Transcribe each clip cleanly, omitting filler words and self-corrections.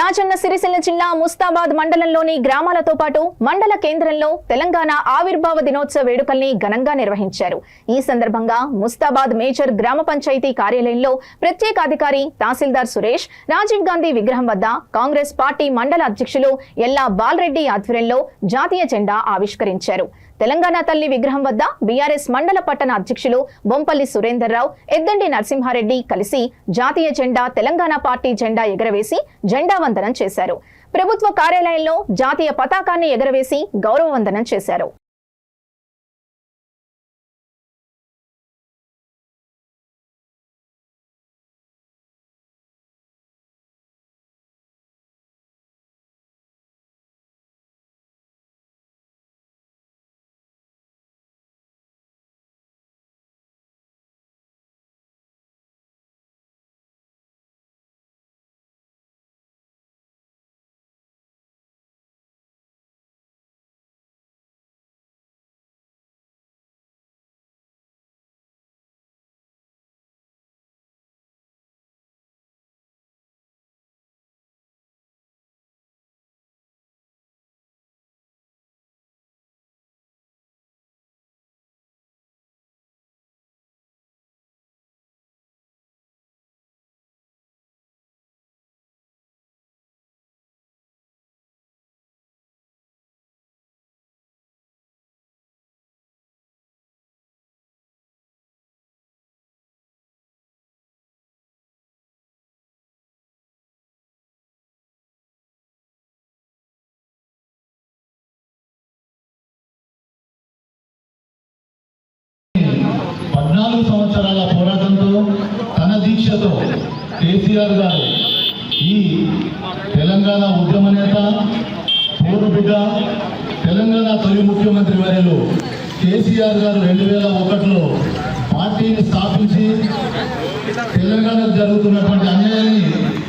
రాజన్న సిరిసిల్ల జిల్లా ముస్తాబాద్ మండలంలోని గ్రామాలతో పాటు మండల కేంద్రంలో తెలంగాణ ఆవిర్భావ దినోత్సవ వేడుకల్ని ఘనంగా నిర్వహించారు. ఈ సందర్భంగా ముస్తాబాద్ మేజర్ గ్రామ పంచాయతీ కార్యాలయంలో ప్రత్యేక అధికారి తహసీల్దార్ సురేష్ రాజీవ్ గాంధీ విగ్రహం వద్ద కాంగ్రెస్ పార్టీ మండల అధ్యక్షులు ఎల్లా బాలరెడ్డి ఆధ్వర్యంలో జాతీయ జెండా ఆవిష్కరించారు. తెలంగాణ తల్లి విగ్రహం వద్ద బీఆర్ఎస్ మండల పట్టణ అధ్యక్షులు బొంపల్లి సురేందర్రావు, ఎద్దండి నరసింహారెడ్డి కలిసి జాతీయ జెండా, తెలంగాణ పార్టీ జెండా ఎగరవేసి జెండా వందనం చేశారు. ప్రభుత్వ కార్యాలయంలో జాతీయ పతాకాన్ని ఎగరవేసి గౌరవ వందనం చేశారు. సంవత్సరాల పోరాటంతో తన దీక్షతో కేసీఆర్ గారు ఈ తెలంగాణ ఉద్యమ నేత, పూర్వబిడ్డ, తెలంగాణ తొలి ముఖ్యమంత్రి వర్యులు కేసీఆర్ గారు 2001లో పార్టీని స్థాపించి తెలంగాణకు జరుగుతున్నటువంటి అన్యాయాన్ని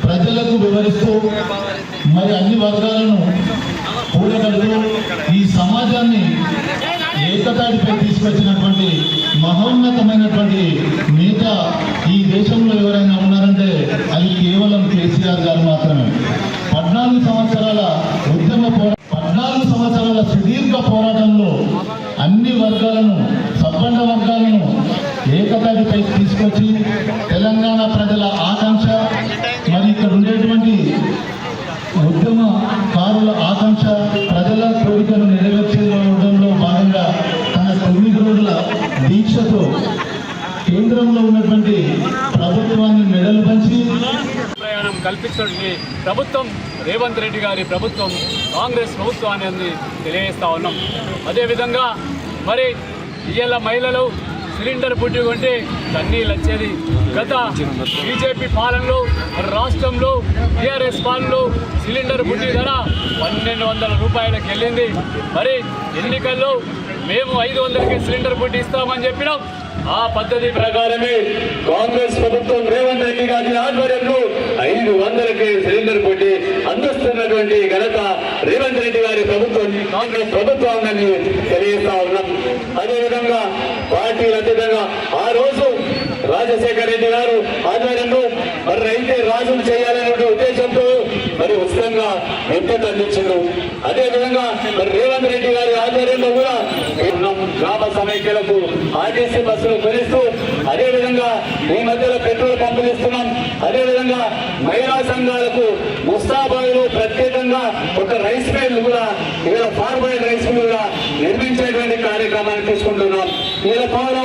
ప్రజలకు వివరిస్తూ మరి అన్ని వర్గాలను కూడగలుగుతూ ఈ సమాజాన్ని ఏకతాటిపై తీసుకొచ్చినటువంటి మహోన్నతమైనటువంటి నేత ఈ దేశంలో ఎవరైనా ఉన్నారంటే అది కేవలం కేసీఆర్ గారు మాత్రమే. 14 సంవత్సరాల ఉద్యమ 14 సంవత్సరాల సుదీర్ఘ పోరాటంలో అన్ని వర్గాలను, సబ్బండ వర్గాలను ఏకతాటిపై తీసుకొచ్చి తెలంగాణ ప్రజల ఆకాంక్ష, మరి ఇక్కడ ఉండేటువంటి ఉద్యమకారుల ఆకాంక్ష, ప్రజల కోరికను నెరవేర్చడంలో భాగంగా తన 9 రోజుల దీక్షతో కేంద్రంలో ఉన్నటువంటి ప్రభుత్వాన్ని మెడలు పంచి ప్రయాణం కల్పించడానికి ప్రభుత్వం రేవంత్ రెడ్డి గారి ప్రభుత్వం, కాంగ్రెస్ ప్రభుత్వం అనేది తెలియజేస్తా ఉన్నాం. అదేవిధంగా మరి ఇవాళ మహిళలు సిలిండర్ బుడ్డి కొంటే కన్నీళ్ళు వచ్చేది. గత బీజేపీ పాలనలో రాష్ట్రంలో టీఆర్ఎస్ పాలనలో సిలిండర్ బుడ్డి ధర 1200 రూపాయలకు వెళ్ళింది. మరి ఎన్నికల్లో మేము 500కి సిలిండర్ బుడ్డి ఇస్తామని చెప్పినాం. ఆ పద్ధతి ప్రకారమే కాంగ్రెస్ ప్రభుత్వం రేవంత్ రెడ్డి గారి ఆధ్వర్యంలో 500కి సిలిండర్ బుడ్డి అందిస్తున్నటువంటి ఘనత రేవంత్ రెడ్డి గారి ప్రభుత్వం, కాంగ్రెస్ ప్రభుత్వాన్ని తెలియజేస్తా ఉన్నాం. అదేవిధంగా పార్టీల అతీతంగా ఆ రోజు రాజశేఖర రెడ్డి గారు ఆధ్వర్యంలో మరి రైతే రాజులు చేయాలనే ఉద్దేశంతో మరి ఉచితంగా విద్యుత్ అందించారు. అదేవిధంగా మరి రేవంత్ రెడ్డి గారి ఆధ్వర్యంలో కూడా గ్రామ సమైక్యలకు ఆర్టీసీ బస్సులు కొనిస్తూ, అదేవిధంగా ఈ మధ్యలో పెట్రోల్ పంపులు ఇస్తున్నాం. అదేవిధంగా మహిళా సంఘాలకు ముస్తాబాద్లో ప్రత్యేకంగా ఒక రైస్ మిల్ కూడా, ఇక్కడ ఫార్వర్డ్ రైస్ మిల్ కూడా నిర్మించేటువంటి కార్యక్రమాన్ని తీసుకుంటున్నాం. ఇలా పోవడం